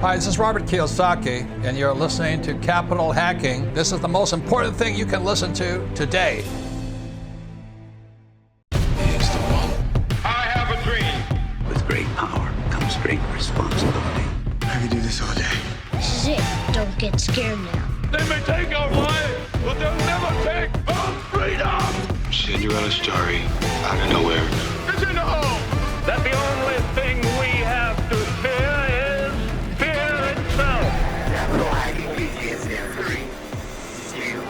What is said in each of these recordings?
Hi, this is Robert Kiyosaki, and you're listening to Capital Hacking. This is the most important thing you can listen to today. He's the one. I have a dream. With great power comes great responsibility. I could do this all day. This is it. Don't get scared now. They may take our lives, but they'll never take our freedom. Cinderella's story out of nowhere. It's in the hole. That the only thing we have to fear is fear itself. Capital Hacking begins in 3, 2,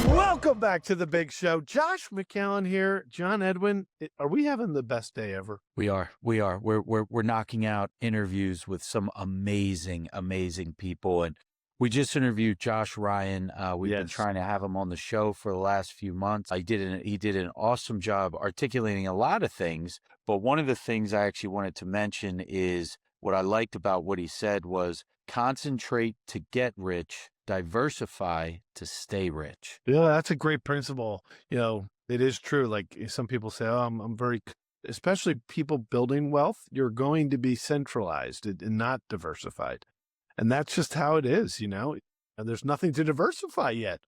1. Welcome back to the big show. Josh McCown here. John Edwin. Are we having the best day ever? We are. We're knocking out interviews with some amazing people. And we just interviewed Josh Ryan. We've been trying to have him on the show for the last few months. He did an awesome job articulating a lot of things. But one of the things I actually wanted to mention is what I liked about what he said was concentrate to get rich, diversify to stay rich. Yeah, that's a great principle. You know, it is true. Like some people say, oh, I'm very, especially people building wealth, you're going to be centralized and not diversified. And that's just how it is, you know. And there's nothing to diversify yet.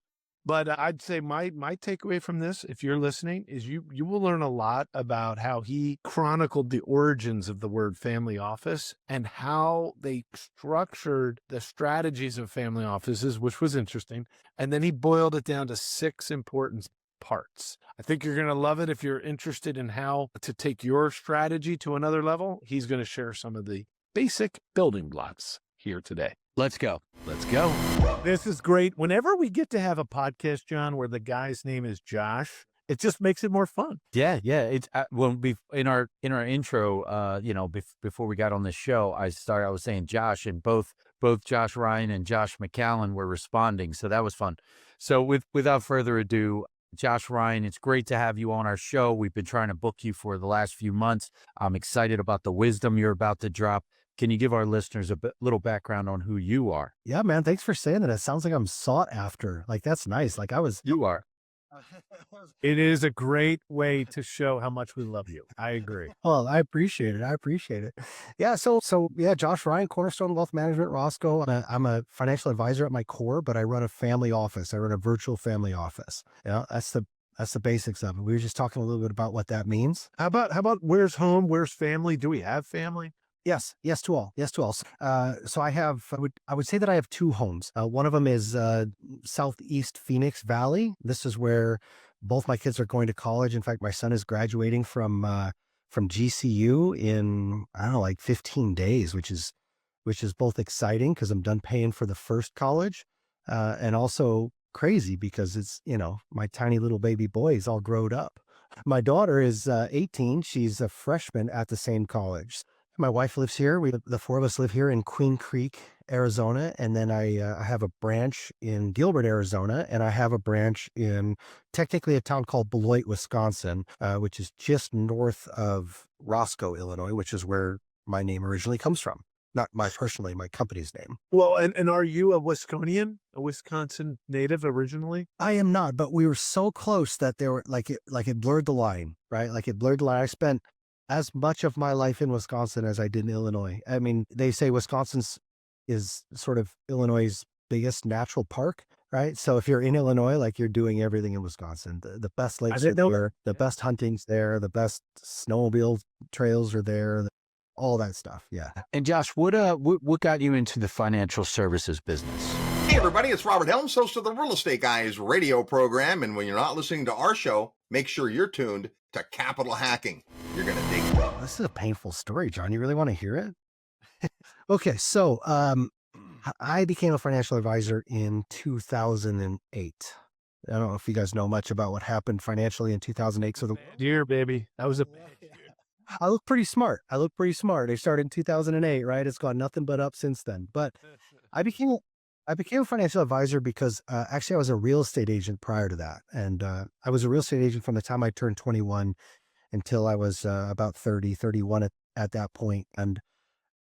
But I'd say my takeaway from this, if you're listening, is you will learn a lot about how he chronicled the origins of the word family office and how they structured the strategies of family offices, which was interesting. And then he boiled it down to 6 important parts. I think you're going to love it. If you're interested in how to take your strategy to another level, he's going to share some of the basic building blocks here today. Let's go. This is great. Whenever we get to have a podcast, John, where the guy's name is Josh, it just makes it more fun. Yeah. It's in our intro, before we got on this show, I was saying Josh, and both Josh Ryan and Josh McCallan were responding. So that was fun. So without further ado, Josh Ryan, it's great to have you on our show. We've been trying to book you for the last few months. I'm excited about the wisdom you're about to drop. Can you give our listeners a little background on who you are? Yeah, man. Thanks for saying that. It sounds like I'm sought after. Like, that's nice. Like You are. It is a great way to show how much we love you. I agree. Well, I appreciate it. Yeah. So yeah, Josh Ryan, Cornerstone Wealth Management, Roscoe. I'm a financial advisor at my core, but I run a family office. I run a virtual family office. Yeah, that's the basics of it. We were just talking a little bit about what that means. How about where's home? Where's family? Do we have family? Yes to all. So I would say that I have 2 homes. One of them is Southeast Phoenix Valley. This is where both my kids are going to college. In fact, my son is graduating from GCU in, I don't know, like 15 days, which is both exciting because I'm done paying for the first college, and also crazy because it's, my tiny little baby boy is all grown up. My daughter is 18. She's a freshman at the same college. My wife lives here. The 4 of us live here in Queen Creek, Arizona. And then I have a branch in Gilbert, Arizona. And I have a branch in technically a town called Beloit, Wisconsin, which is just north of Roscoe, Illinois, which is where my name originally comes from. Not my company's name. Well, and are you a Wisconian, a Wisconsin native originally? I am not, but we were so close that there were like it blurred the line, right? Like it blurred the line. I spent as much of my life in Wisconsin as I did in Illinois. I mean, they say Wisconsin is sort of Illinois' biggest natural park, right? So if you're in Illinois, like you're doing everything in Wisconsin. The best lakes are there, the best hunting's there, the best snowmobile trails are there, all that stuff. Yeah. And Josh, what got you into the financial services business? Hey everybody, it's Robert Helms, host of the Real Estate Guys radio program. And when you're not listening to our show, make sure you're tuned to Capital Hacking. You're going to dig it. This is a painful story, John. You really want to hear it? Okay. So, I became a financial advisor in 2008. I don't know if you guys know much about what happened financially in 2008. So Dear baby, that was I look pretty smart. I started in 2008, right? It's gone nothing but up since then. But I became a financial advisor because actually I was a real estate agent prior to that. And I was a real estate agent from the time I turned 21 until I was about 31 at that point. And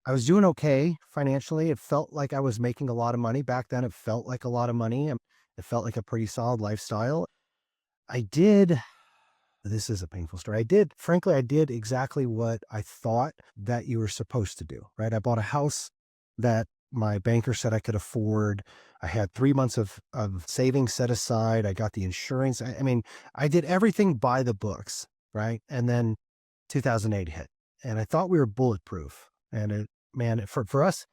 I was doing okay financially. It felt like I was making a lot of money. Back then, it felt like a lot of money. It felt like a pretty solid lifestyle. I did This is a painful story. Frankly, I did exactly what I thought that you were supposed to do, right? I bought a house that my banker said I could afford. I had 3 months of savings set aside. I got the insurance. I mean, I did everything by the books, right? And then 2008 hit, and I thought we were bulletproof. And for us,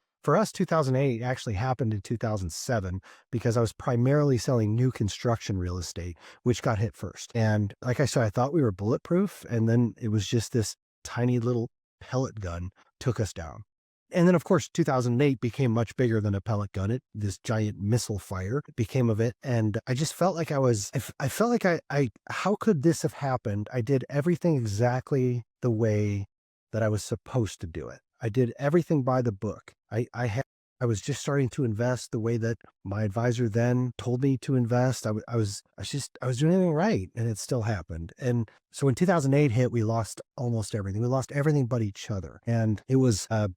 2008 actually happened in 2007 because I was primarily selling new construction real estate, which got hit first. And like I said, I thought we were bulletproof. And then it was just this tiny little pellet gun took us down. And then, of course, 2008 became much bigger than a pellet gun. This giant missile fire became of it. And I just felt like I felt like how could this have happened? I did everything exactly the way that I was supposed to do it. I did everything by the book. I was just starting to invest the way that my advisor then told me to invest. I was doing everything right, and it still happened. And so when 2008 hit, we lost almost everything. We lost everything but each other. And it was an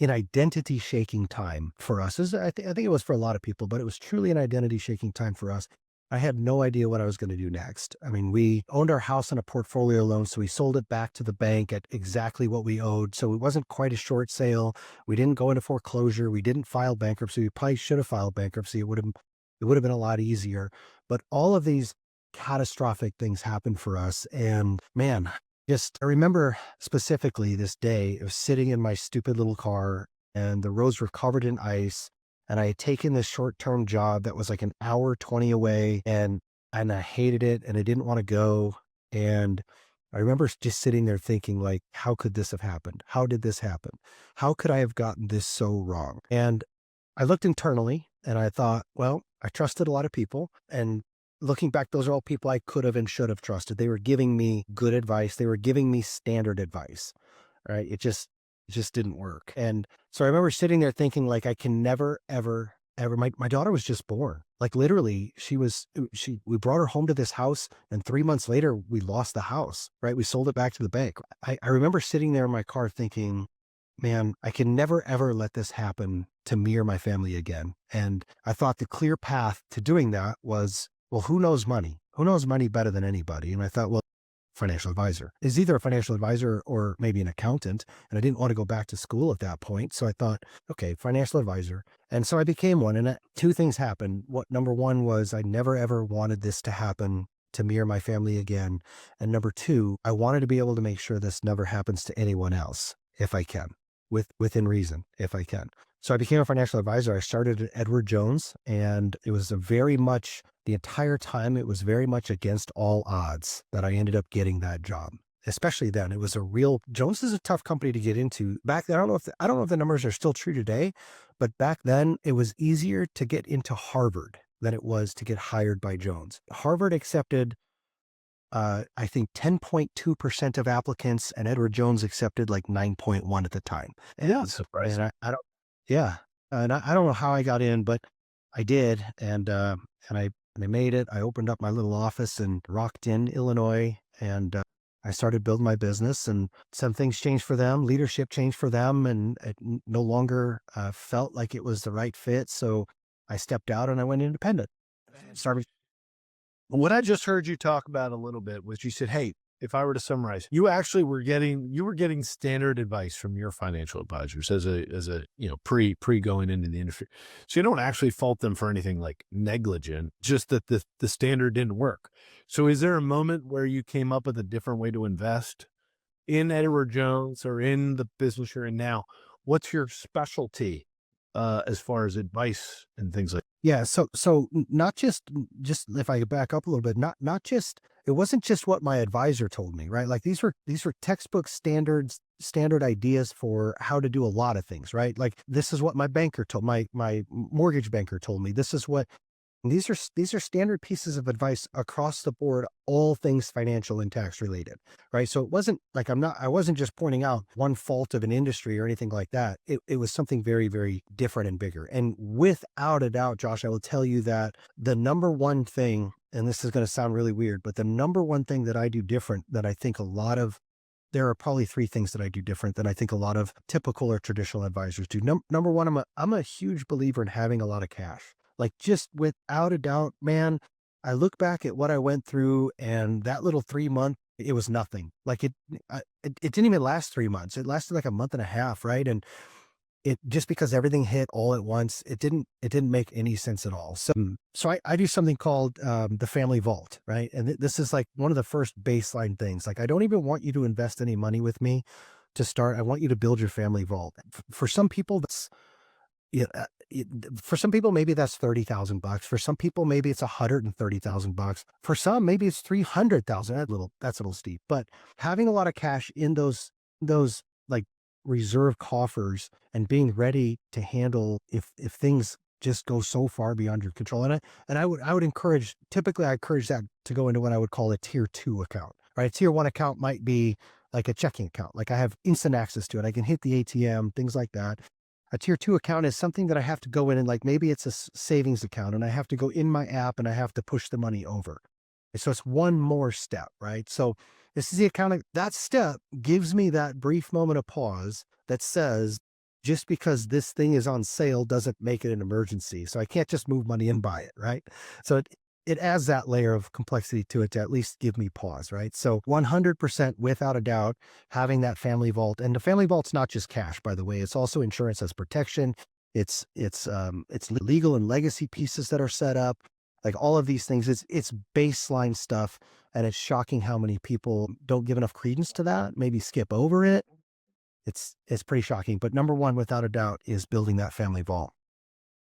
identity shaking time for us. I think it was for a lot of people, but it was truly an identity shaking time for us. I had no idea what I was going to do next. I mean, we owned our house on a portfolio loan, so we sold it back to the bank at exactly what we owed. So it wasn't quite a short sale. We didn't go into foreclosure. We didn't file bankruptcy. We probably should have filed bankruptcy. It would have been a lot easier. But all of these catastrophic things happened for us. And man, I remember specifically this day, I was sitting in my stupid little car and the roads were covered in ice. And I had taken this short-term job that was like an hour 20 away, and I hated it and I didn't want to go. And I remember just sitting there thinking, like, how could this have happened? How did this happen? How could I have gotten this so wrong? And I looked internally and I thought, well, I trusted a lot of people, and looking back, those are all people I could have and should have trusted. They were giving me good advice. They were giving me standard advice, right? It just didn't work. And so I remember sitting there thinking, like, I can never, ever, ever, my daughter was just born. Like literally we brought her home to this house, and 3 months later we lost the house, right? We sold it back to the bank. I remember sitting there in my car thinking, man, I can never, ever let this happen to me or my family again. And I thought the clear path to doing that was, well, who knows money? Who knows money better than anybody? And I thought, well, financial advisor is either a financial advisor or maybe an accountant. And I didn't want to go back to school at that point. So I thought, okay, financial advisor. And so I became one. And two things happened. Number one was I never, ever wanted this to happen to me or my family again. And number two, I wanted to be able to make sure this never happens to anyone else if I can, within reason, if I can. So I became a financial advisor. I started at Edward Jones, and it was the entire time, it was very much against all odds that I ended up getting that job. Especially then, it was Jones is a tough company to get into. Back then, I don't know if the numbers are still true today, but back then it was easier to get into Harvard than it was to get hired by Jones. Harvard accepted, I think 10.2% of applicants, and Edward Jones accepted like 9.1 at the time. Yeah, it's surprising. And I don't know how I got in, but I did, and I made it. I opened up my little office in Rockton, Illinois, and I started building my business. And some things changed for them. Leadership changed for them, and it no longer felt like it was the right fit. So I stepped out and I went independent. What I just heard you talk about a little bit was you said, hey, if I were to summarize, you actually were getting standard advice from your financial advisors as a pre going into the industry. So you don't actually fault them for anything like negligent, just that the standard didn't work. So is there a moment where you came up with a different way to invest in Edward Jones or in the business you're in now? What's your specialty as far as advice and things like that? Yeah. So not just if I could back up a little bit, not just, it wasn't just what my advisor told me, right? Like these were textbook standard ideas for how to do a lot of things, right? Like this is what my banker told my mortgage banker told me. These are standard pieces of advice across the board, all things financial and tax related, right? So it wasn't like I wasn't just pointing out one fault of an industry or anything like that. It was something very, very different and bigger. And without a doubt, Josh, I will tell you that the number one thing, and this is going to sound really weird, but the number one thing that I do different that I think there are probably three things that I do different than I think a lot of typical or traditional advisors do. Number one, I'm a huge believer in having a lot of cash. Like just without a doubt, man, I look back at what I went through, and that little 3 month, it was nothing. Like it didn't even last 3 months. It lasted like a month and a half, right? And it just because everything hit all at once, it didn't make any sense at all. So I do something called the family vault, right? And this is like one of the first baseline things. Like I don't even want you to invest any money with me to start. I want you to build your family vault. For some people, that's yeah, for some people, maybe that's $30,000. For some people, maybe it's $130,000. For some, maybe it's 300,000. That's a little steep, but having a lot of cash in those like reserve coffers and being ready to handle if things just go so far beyond your control. And I would encourage, typically I encourage that to go into what I would call a tier 2 account, right? A tier 1 account might be like a checking account. Like I have instant access to it. I can hit the ATM, things like that. A tier 2 account is something that I have to go in and like maybe it's a savings account and I have to go in my app and I have to push the money over. And so it's one more step, right? So this is the account. That step gives me that brief moment of pause that says, just because this thing is on sale doesn't make it an emergency. So I can't just move money and buy it, right? So it adds that layer of complexity to it to at least give me pause, right? So 100% without a doubt, having that family vault. And the family vault's not just cash, by the way. It's also insurance as protection. It's legal and legacy pieces that are set up. Like all of these things, it's baseline stuff. And it's shocking how many people don't give enough credence to that, maybe skip over it. It's pretty shocking. But number one, without a doubt, is building that family vault.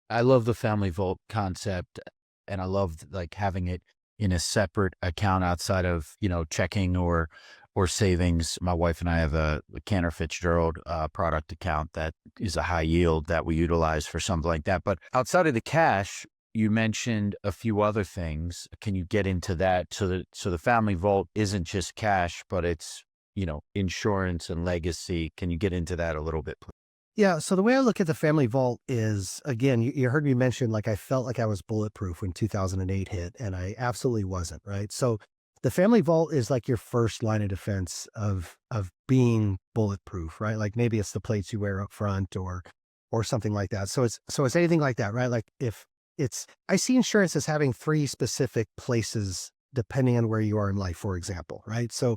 I love the family vault concept, and I love like having it in a separate account outside of, checking or savings. My wife and I have a Cantor Fitzgerald product account that is a high yield that we utilize for something like that. But outside of the cash, you mentioned a few other things. Can you get into that? So the family vault isn't just cash, but it's, insurance and legacy. Can you get into that a little bit, please? Yeah. So the way I look at the family vault is, again, you heard me mention, like I felt like I was bulletproof when 2008 hit, and I absolutely wasn't, right? So the family vault is like your first line of defense of being bulletproof, right? Like maybe it's the plates you wear up front or something like that. So it's anything like that, right? Like I see insurance as having 3 specific places depending on where you are in life, for example, right? So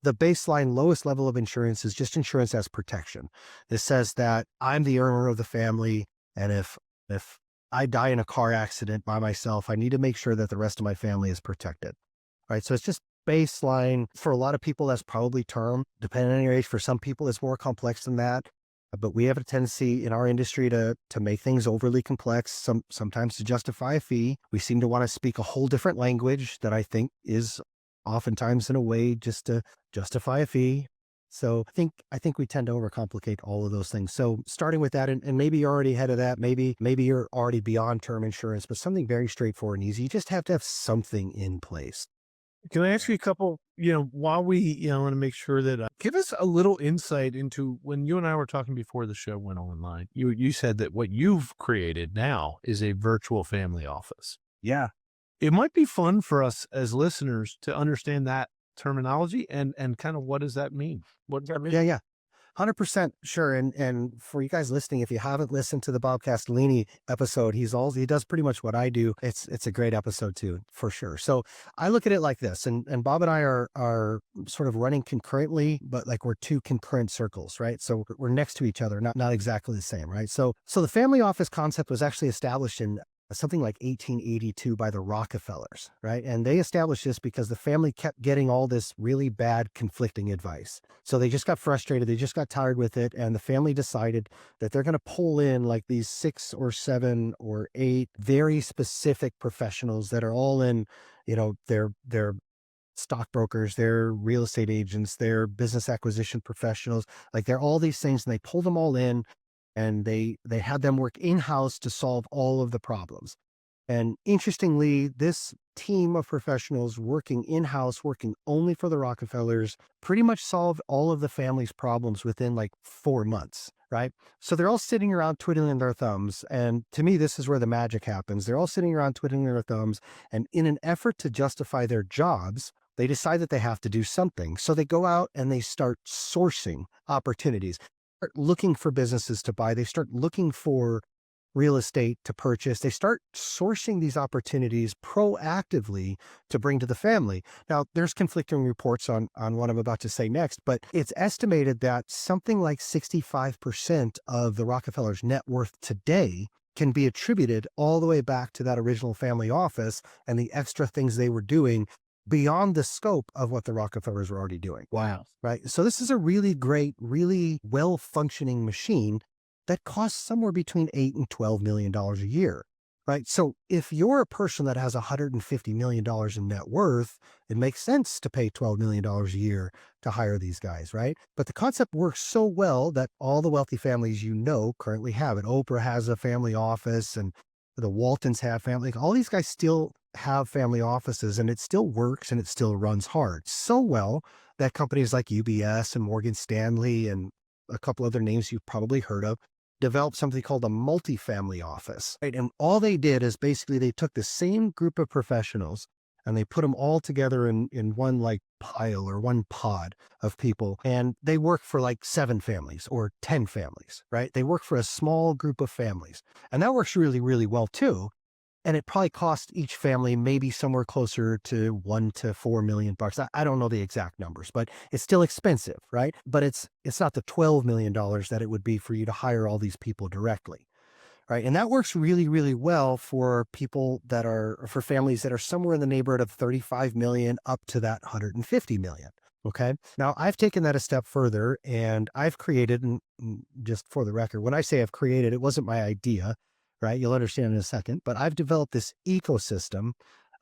the baseline lowest level of insurance is just insurance as protection. This says that I'm the earner of the family, and if I die in a car accident by myself, I need to make sure that the rest of my family is protected, right? So it's just baseline. For a lot of people, that's probably term, depending on your age. For some people, it's more complex than that. But we have a tendency in our industry to make things overly complex, sometimes to justify a fee. We seem to want to speak a whole different language that I think is oftentimes in a way just to justify a fee. So I think we tend to overcomplicate all of those things. So starting with that, and maybe you're already ahead of that, maybe you're already beyond term insurance, but something very straightforward and easy. You just have to have something in place. Can I ask you a couple, while we, want to make sure that, give us a little insight into when you and I were talking before the show went online, you said that what you've created now is a virtual family office. Yeah. It might be fun for us as listeners to understand that terminology and kind of what does that mean? What does that mean? Yeah. 100% sure. And for you guys listening, if you haven't listened to the Bob Castellini episode, he does pretty much what I do. It's a great episode too, for sure. So I look at it like this, and Bob and I are sort of running concurrently, but like we're 2 concurrent circles, right? So we're next to each other, not exactly the same, right? So the family office concept was actually established in something like 1882 by the Rockefellers, right? And they established this because the family kept getting all this really bad conflicting advice. So they just got frustrated. They just got tired with it. And the family decided that they're going to pull in like these 6 or 7 or 8 very specific professionals that are all in, they're stockbrokers, they're real estate agents, they're business acquisition professionals. Like they're all these things, and they pull them all in. And they had them work in-house to solve all of the problems. And interestingly, this team of professionals working in-house, working only for the Rockefellers, pretty much solved all of the family's problems within like 4 months, right? So they're all sitting around twiddling their thumbs. And to me, this is where the magic happens. They're all sitting around twiddling their thumbs. And in an effort to justify their jobs, they decide that they have to do something. So they go out and they start sourcing opportunities. Start looking for businesses to buy. They start looking for real estate to purchase. They start sourcing these opportunities proactively to bring to the family. Now, there's conflicting reports on what I'm about to say next, but it's estimated that something like 65% of the Rockefellers' net worth today can be attributed all the way back to that original family office and the extra things they were doing beyond the scope of what the Rockefellers were already doing. Wow. Right. So this is a really great, really well-functioning machine that costs somewhere between $8 and $12 million a year. Right. So if you're a person that has $150 million in net worth, it makes sense to pay $12 million a year to hire these guys. Right. But the concept works so well that all the wealthy families currently have it. Oprah has a family office, and the Waltons have family. All these guys still have family offices, and it still works and it still runs hard. So well that companies like UBS and Morgan Stanley and a couple other names you've probably heard of developed something called a multifamily office. Right? And all they did is basically they took the same group of professionals and they put them all together in one like pile or one pod of people. And they work for like 7 families or 10 families, right? They work for a small group of families. And that works really, really well too. And it probably costs each family maybe somewhere closer to $1 to $4 million. I don't know the exact numbers, but it's still expensive, right? But it's not the $12 million that it would be for you to hire all these people directly, right? And that works really, really well for for families that are somewhere in the neighborhood of 35 million up to that 150 million. Okay. Now I've taken that a step further and I've created, and just for the record, when I say I've created, it wasn't my idea. Right? You'll understand in a second, but I've developed this ecosystem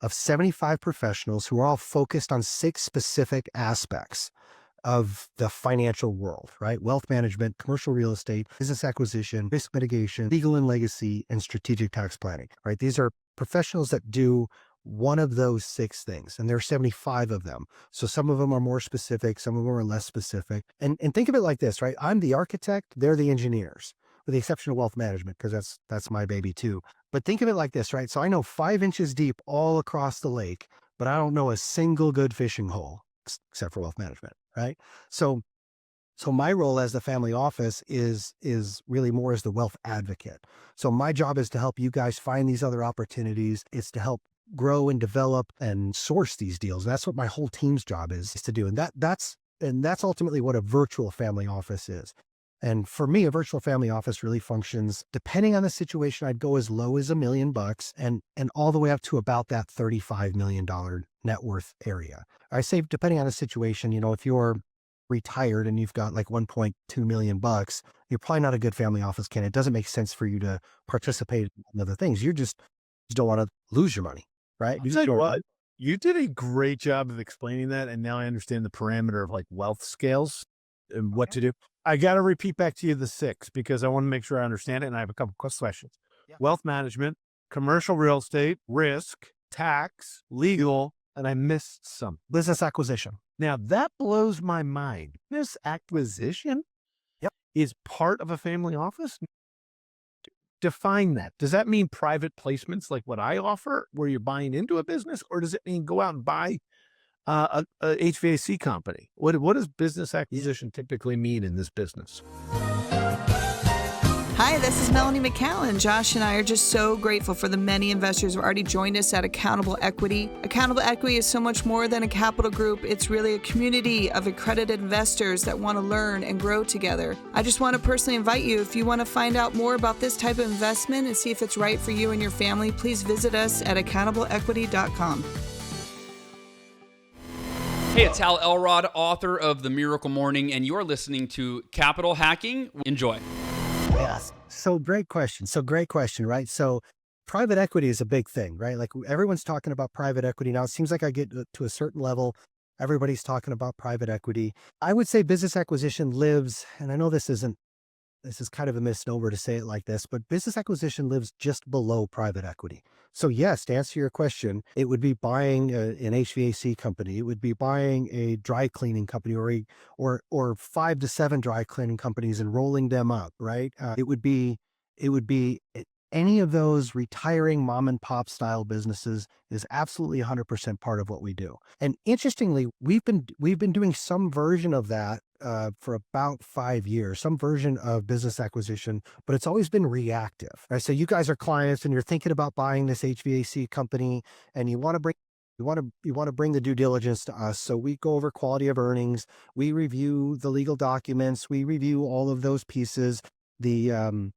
of 75 professionals who are all focused on 6 specific aspects of the financial world, right? Wealth management, commercial real estate, business acquisition, risk mitigation, legal and legacy, and strategic tax planning, right? These are professionals that do one of those 6 things, and there are 75 of them. So some of them are more specific, some of them are less specific. And think of it like this, right? I'm the architect, they're the engineers, with the exception of wealth management, because that's my baby too. But think of it like this, right? So I know 5 inches deep all across the lake, but I don't know a single good fishing hole except for wealth management, right? So my role as the family office is really more as the wealth advocate. So my job is to help you guys find these other opportunities. It's to help grow and develop and source these deals. And that's what my whole team's job is to do. And that's ultimately what a virtual family office is. And for me, a virtual family office really functions, depending on the situation, I'd go as low as $1 million and all the way up to about that $35 million net worth area. I say, depending on the situation, if you're retired and you've got like $1.2 million, you're probably not a good family office candidate. It doesn't make sense for you to participate in other things. You just don't want to lose your money, right? You did a great job of explaining that. And now I understand the parameter of like wealth scales and what to do. I got to repeat back to you the 6 because I want to make sure I understand it. And I have a couple of questions. Yeah. Wealth management, commercial real estate, risk, tax, legal, and I missed some. Business acquisition. Now that blows my mind. Business acquisition is part of a family office? Define that. Does that mean private placements like what I offer where you're buying into a business, or does it mean go out and buy a HVAC company? What does business acquisition typically mean in this business? Hi, this is Melanie McCallan. Josh and I are just so grateful for the many investors who have already joined us at Accountable Equity. Accountable Equity is so much more than a capital group. It's really a community of accredited investors that want to learn and grow together. I just want to personally invite you, if you want to find out more about this type of investment and see if it's right for you and your family, please visit us at accountableequity.com. Hey, it's Hal Elrod, author of The Miracle Morning, and you're listening to Capital Hacking. Enjoy. Yes. So great question, right? So private equity is a big thing, right? Like everyone's talking about private equity now. It seems like I get to a certain level, everybody's talking about private equity. I would say business acquisition lives, and I know this is kind of a misnomer to say it like this, but business acquisition lives just below private equity. So yes, to answer your question, it would be buying an HVAC company. It would be buying a dry cleaning company or 5 to 7 dry cleaning companies and rolling them up, right? It would be any of those retiring mom and pop style businesses is absolutely 100% part of what we do. And interestingly, we've been doing some version of that for about 5 years, some version of business acquisition, but it's always been reactive. Right? So you guys are clients and you're thinking about buying this HVAC company, and you want to bring the due diligence to us. So we go over quality of earnings, we review the legal documents, we review all of those pieces, the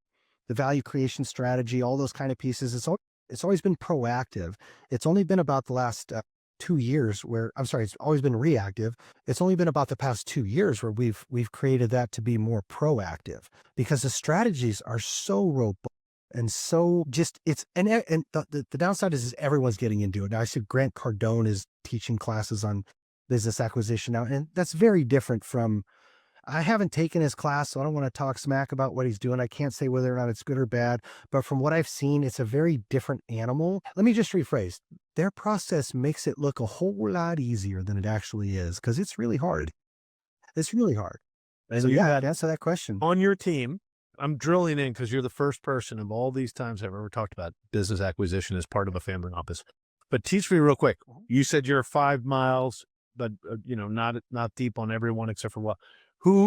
value creation strategy, all those kind of pieces. It's always been proactive. It's only been about the last 2 years it's always been reactive. It's only been about the past 2 years where we've created that to be more proactive, because the strategies are so robust and so just the downside is everyone's getting into it. Now I see Grant Cardone is teaching classes on business acquisition now, and that's very different from, I haven't taken his class, so I don't want to talk smack about what he's doing. I can't say whether or not it's good or bad, but from what I've seen, it's a very different animal. Let me just rephrase. Their process makes it look a whole lot easier than it actually is, because it's really hard. It's really hard. And so you yeah, had to answer that question. on your team, I'm drilling in because you're the first person of all these times I've ever talked about business acquisition as part of a family office. But teach me real quick. You said you're 5 miles, but not deep on everyone except for what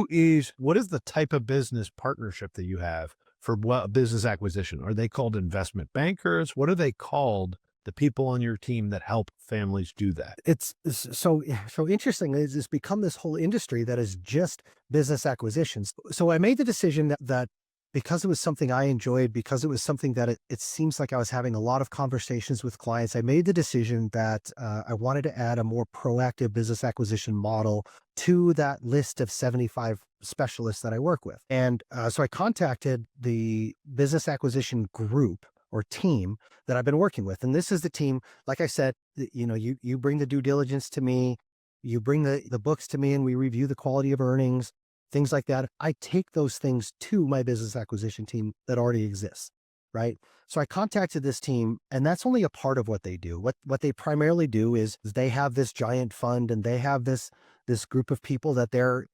is the type of business partnership that you have for what business acquisition? Are they called investment bankers? What are they called? The people on your team that help families do that? It's so interesting. It's become this whole industry that is just business acquisitions. So I made the decision that because it was something I enjoyed, because it was something that it seems like I was having a lot of conversations with clients, I made the decision that I wanted to add a more proactive business acquisition model to that list of 75 specialists that I work with. And so I contacted the business acquisition group or team that I've been working with. And this is the team, like I said, you bring the due diligence to me, you bring the books to me, and we review the quality of earnings, things like that. I take those things to my business acquisition team that already exists, right? So I contacted this team, and that's only a part of what they do. What they primarily do is they have this giant fund, and they have this group of people that they're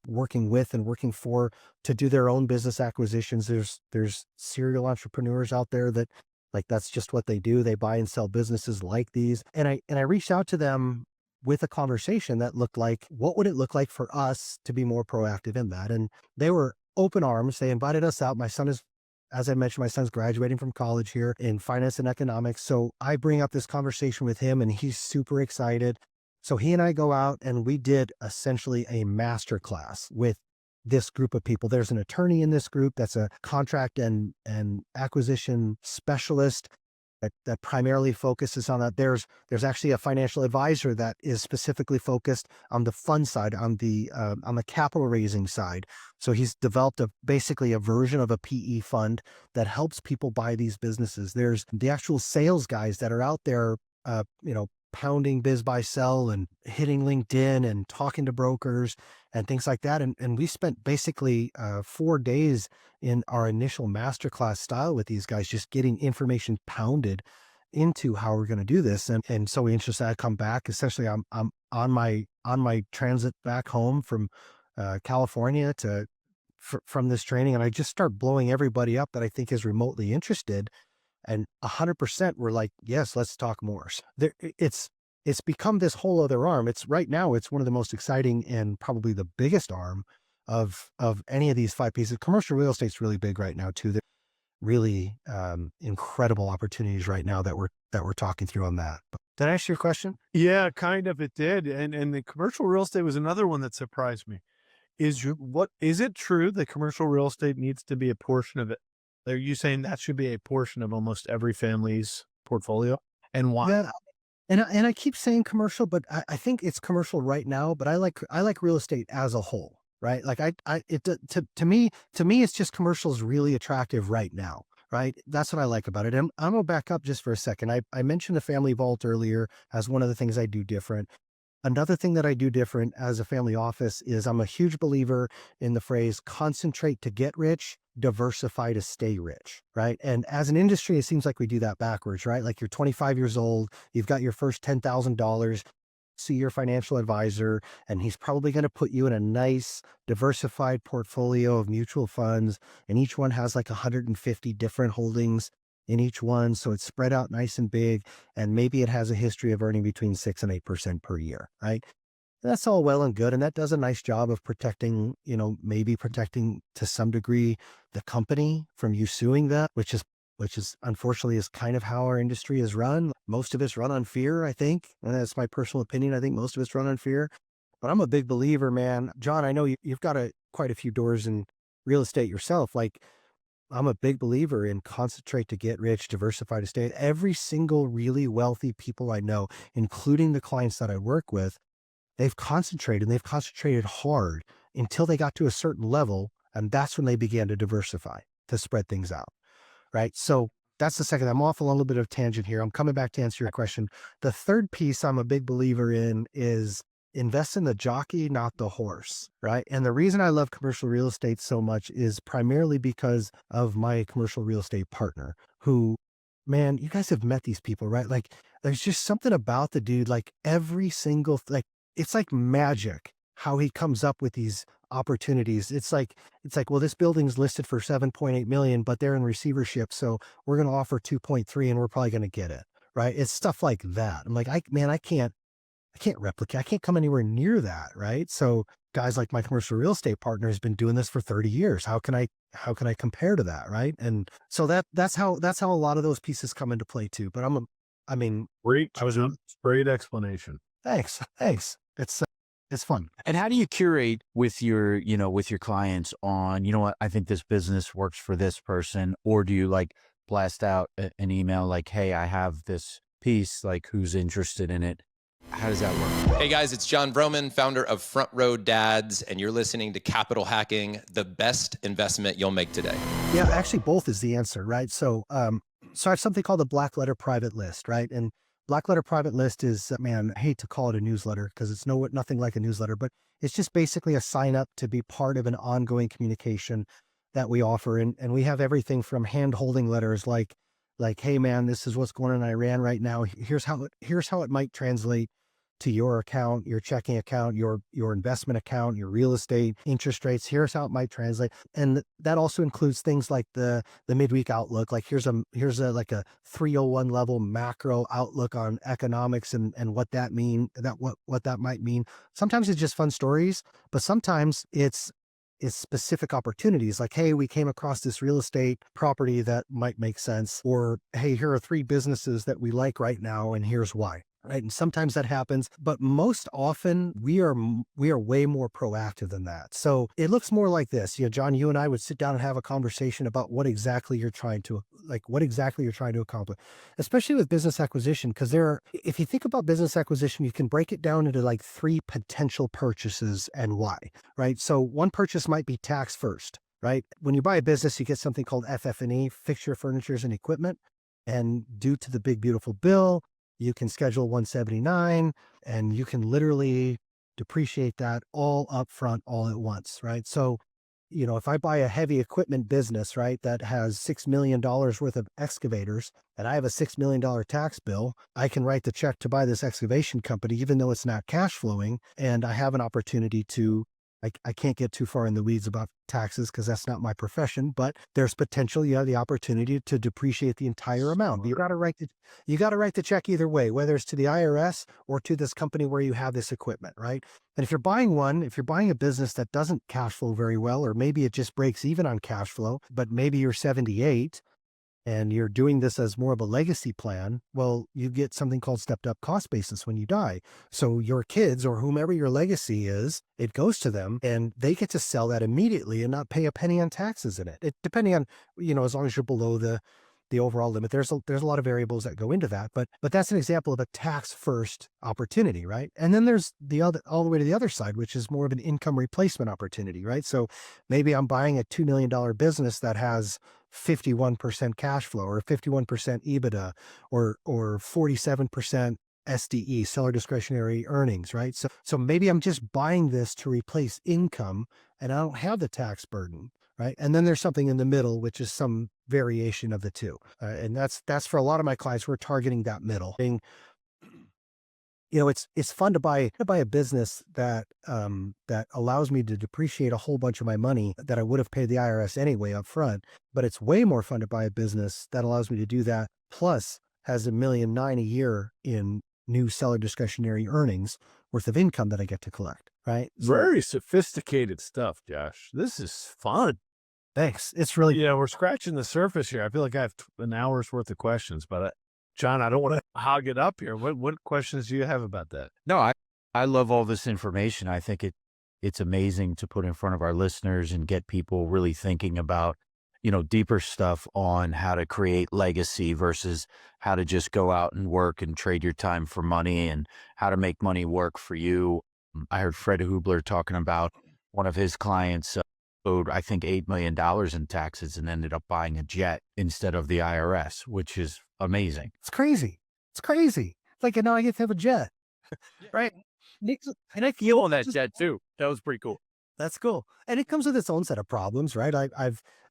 working with and working for to do their own business acquisitions. There's serial entrepreneurs out there that, like, that's just what they do. They buy and sell businesses like these. And I reached out to them with a conversation that looked like, what would it look like for us to be more proactive in that? And they were open arms. They invited us out. My son is, as I mentioned, my son's graduating from college here in finance and economics. So I bring up this conversation with him, and he's super excited. So he and I go out, and we did essentially a master class with this group of people. There's an attorney in this group that's a contract and acquisition specialist that primarily focuses on that. There's actually a financial advisor that is specifically focused on the fund side, on the capital raising side. So he's developed basically a version of a PE fund that helps people buy these businesses. There's the actual sales guys that are out there, pounding biz buy sell and hitting LinkedIn and talking to brokers and things like that. And we spent basically 4 days in our initial masterclass style with these guys, just getting information pounded into how we're going to do this. And so interested, I come back. Essentially, I'm on my transit back home from California from this training, and I just start blowing everybody up that I think is remotely interested. And 100% were like, yes, let's talk more. So it's become this whole other arm. It's right now, it's one of the most exciting and probably the biggest arm of any of these 5 pieces. Commercial real estate's really big right now too. There's really incredible opportunities right now that we're talking through on that. But did I answer your question? Yeah, kind of. It did. And the commercial real estate was another one that surprised me. Is it true that commercial real estate needs to be a portion of it? Are you saying that should be a portion of almost every family's portfolio, and why? Yeah, and I keep saying commercial, but I think it's commercial right now. But I like real estate as a whole, right? Like to me, it's just commercial is really attractive right now, right? That's what I like about it. And I'm gonna back up just for a second. I mentioned the family vault earlier as one of the things I do different. Another thing that I do different as a family office is I'm a huge believer in the phrase concentrate to get rich, diversify to stay rich, right? And as an industry, it seems like we do that backwards, right? Like you're 25 years old, you've got your first $10,000, see your financial advisor, and he's probably going to put you in a nice diversified portfolio of mutual funds, and each one has like 150 different holdings in each one. So it's spread out nice and big. And maybe it has a history of earning between 6 and 8% per year, right? That's all well and good. And that does a nice job of protecting, maybe protecting to some degree the company from you suing that, which is unfortunately is kind of how our industry is run. Most of it's run on fear, I think. And that's my personal opinion. I think most of it's run on fear. But I'm a big believer, man. John, I know you've got quite a few doors in real estate yourself. Like, I'm a big believer in concentrate to get rich, diversify to stay. Every single really wealthy people I know, including the clients that I work with, they've concentrated hard until they got to a certain level. And that's when they began to diversify, to spread things out. Right. So that's the second. I'm off a little bit of tangent here. I'm coming back to answer your question. The third piece I'm a big believer in is invest in the jockey, not the horse. Right. And the reason I love commercial real estate so much is primarily because of my commercial real estate partner who, man, you guys have met these people, right? Like, there's just something about the dude, like every single, it's like magic how he comes up with these opportunities. It's like, well, this building's listed for 7.8 million, but they're in receivership. So we're going to offer 2.3 and we're probably going to get it. Right. It's stuff like that. I'm like, I can't replicate. I can't come anywhere near that. Right. So guys like my commercial real estate partner has been doing this for 30 years. How can I compare to that? Right. And so that's how a lot of those pieces come into play too. But great explanation. Thanks. It's fun. And how do you curate with your clients on, what, I think this business works for this person, or do you like blast out an email like, hey, I have this piece, like who's interested in it? How does that work? Hey guys, it's John Vroman, founder of Front Row Dads, and you're listening to Capital Hacking, the best investment you'll make today. Yeah, actually both is the answer, right? So I have something called the Black Letter Private List, right? And Black Letter Private List is, man, I hate to call it a newsletter because it's nothing like a newsletter, but it's just basically a sign up to be part of an ongoing communication that we offer. And we have everything from hand holding letters like, hey man, this is what's going on in Iran right now. Here's how it might translate to your account, your checking account, your investment account, your real estate, interest rates. Here's how it might translate. And that also includes things like the midweek outlook. Like here's a like a 301 level macro outlook on economics and what that might mean. Sometimes it's just fun stories, but sometimes it's specific opportunities like, hey, we came across this real estate property that might make sense, or hey, here are 3 businesses that we like right now and here's why. Right. And sometimes that happens, but most often we are way more proactive than that. So it looks more like this. John, you and I would sit down and have a conversation about what exactly you're trying to accomplish, especially with business acquisition. Because if you think about business acquisition, you can break it down into like 3 potential purchases and why, right? So one purchase might be tax first, right? When you buy a business, you get something called FF&E, fixture, furnitures, and equipment. And due to the big, beautiful bill, you can schedule 179 and you can literally depreciate that all up front, all at once, right? So, if I buy a heavy equipment business, right, that has $6 million worth of excavators and I have a $6 million tax bill, I can write the check to buy this excavation company, even though it's not cash flowing. And I have an opportunity to, I can't get too far in the weeds about taxes because that's not my profession, but there's potential. You have the opportunity to depreciate the entire amount. You got to write the check either way, whether it's to the IRS or to this company where you have this equipment, right? And if you're buying a business that doesn't cash flow very well, or maybe it just breaks even on cash flow, but maybe you're 78 and you're doing this as more of a legacy plan, well, you get something called stepped up cost basis when you die. So your kids or whomever your legacy is, it goes to them and they get to sell that immediately and not pay a penny on taxes in it. Depending on, as long as you're below the overall limit, there's a lot of variables that go into that, but that's an example of a tax first opportunity, right? And then there's all the way to the other side, which is more of an income replacement opportunity, right? So maybe I'm buying a $2 million business that has 51% cash flow or 51% EBITDA or 47% SDE, seller discretionary earnings, right? So maybe I'm just buying this to replace income and I don't have the tax burden, right? And then there's something in the middle, which is some variation of the two. And that's for a lot of my clients, we're targeting that middle. It's fun to buy a business that allows me to depreciate a whole bunch of my money that I would have paid the IRS anyway up front. But it's way more fun to buy a business that allows me to do that, plus has $1.9 million a year in new seller discretionary earnings, worth of income that I get to collect, right? Very sophisticated stuff, Josh. This is fun. Thanks. It's really, we're scratching the surface here. I feel like I have an hour's worth of questions, but John, I don't want to hog it up here. What questions do you have about that? No, I love all this information. I think it's amazing to put in front of our listeners and get people really thinking about, deeper stuff on how to create legacy versus how to just go out and work and trade your time for money and how to make money work for you. I heard Fred Hubler talking about one of his clients owed, I think, $8 million in taxes and ended up buying a jet instead of the IRS, which is amazing. it's crazy. It's crazy. Like, now I get to have a jet, right? And I feel on that jet too. That was pretty cool. That's cool. And it comes with its own set of problems, right?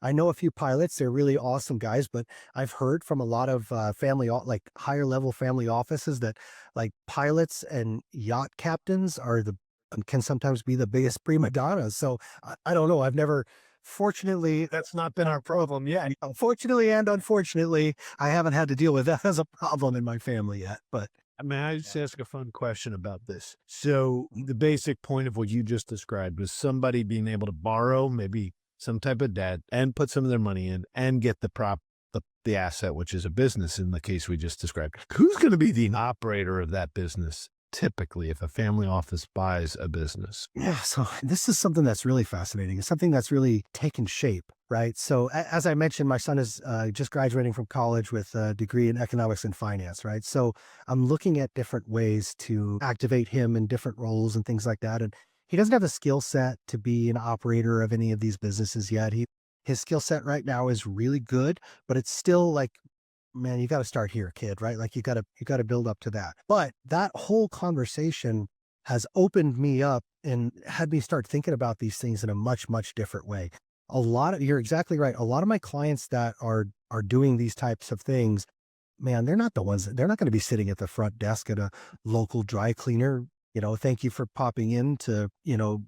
I know a few pilots, they're really awesome guys, but I've heard from a lot of like higher level family offices that like pilots and yacht captains can sometimes be the biggest prima donnas. So I don't know. I've never, fortunately, That's not been our problem yet. fortunately and unfortunately, I haven't had to deal with that as a problem in my family yet, but I just ask a fun question about this? So the basic point of what you just described was somebody being able to borrow maybe some type of debt and put some of their money in and get the asset, which is a business in the case we just described. Who's going to be the operator of that business? Typically, if a family office buys a business. yeah, so this is something that's really fascinating. It's something that's really taken shape, right? So as I mentioned, my son is just graduating from college with a degree in economics and finance, right? So I'm looking at different ways to activate him in different roles and things like that. And he doesn't have the skill set to be an operator of any of these businesses yet. His skill set right now is really good, but it's still like, man, you got to start here, kid, right? Like you got to build up to that. But that whole conversation has opened me up and had me start thinking about these things in a much, much different way. You're exactly right. A lot of my clients that are doing these types of things, man, they're not going to be sitting at the front desk at a local dry cleaner. Thank you for popping in to,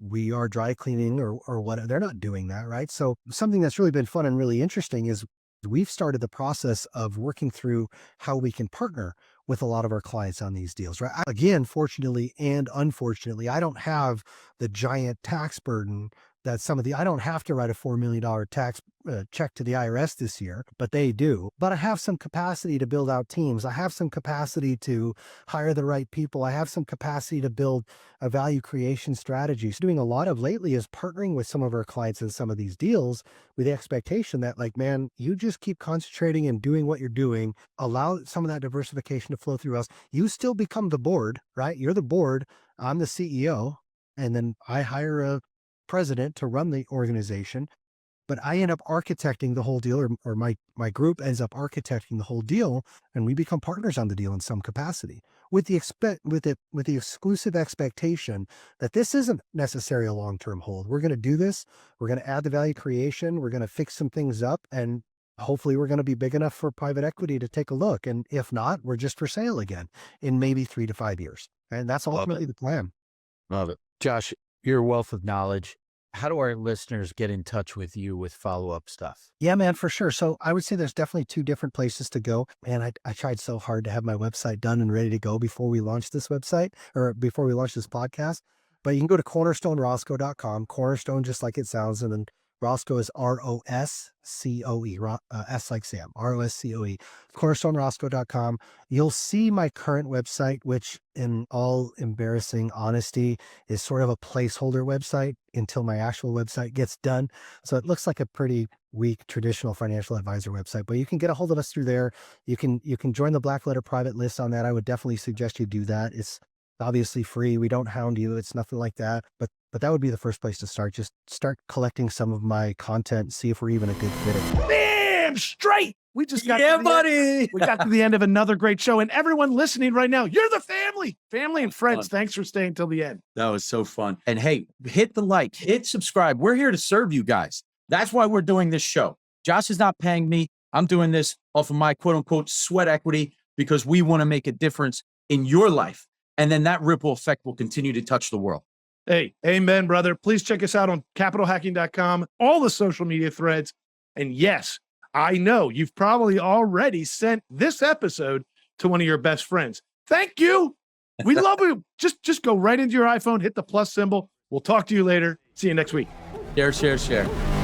we are dry cleaning or what. They're not doing that, right? So something that's really been fun and really interesting is we've started the process of working through how we can partner with a lot of our clients on these deals, right? Again, fortunately and unfortunately, I don't have the giant tax burden that I don't have to write a $4 million tax check to the IRS this year, but they do. But I have some capacity to build out teams. I have some capacity to hire the right people. I have some capacity to build a value creation strategy. So doing a lot of lately is partnering with some of our clients in some of these deals with the expectation that like, man, you just keep concentrating and doing what you're doing, allow some of that diversification to flow through us. You still become the board, right? You're the board. I'm the CEO. And then I hire a president to run the organization, but I end up architecting the whole deal, or my group ends up architecting the whole deal, and we become partners on the deal in some capacity with the exclusive expectation that this isn't necessarily a long-term hold. We're going to do this. We're going to add the value creation. We're going to fix some things up, and hopefully we're going to be big enough for private equity to take a look. And if not, we're just for sale again in maybe 3 to 5 years. And that's ultimately the plan. Love it. Josh, your wealth of knowledge. How do our listeners get in touch with you with follow-up stuff? Yeah, man, for sure. So I would say there's definitely 2 different places to go. And I tried so hard to have my website done and ready to go before we launched this website or before we launched this podcast. But you can go to cornerstoneroscoe.com, Cornerstone, just like it sounds. And then Roscoe is ROSCOE, S like Sam, ROSCOE, cornerstoneroscoe.com. You'll see my current website, which in all embarrassing honesty is sort of a placeholder website until my actual website gets done. So it looks like a pretty weak traditional financial advisor website, but you can get a hold of us through there. You can join the Black Letter private list on that. I would definitely suggest you do that. It's obviously free. We don't hound you. It's nothing like that, but that would be the first place to start. Just start collecting some of my content, see if we're even a good fit. Damn straight. We just got buddy. We got to the end of another great show. And everyone listening right now, you're the family and friends. Thanks for staying till the end. That was so fun. And hey, hit the like, hit subscribe. We're here to serve you guys. That's why we're doing this show. Josh is not paying me. I'm doing this off of my quote unquote sweat equity because we want to make a difference in your life. And then that ripple effect will continue to touch the world. Hey, amen, brother. Please check us out on capitalhacking.com, all the social media threads. And yes, I know you've probably already sent this episode to one of your best friends. Thank you. We love it. Just go right into your iPhone, hit the plus symbol. We'll talk to you later. See you next week. Share.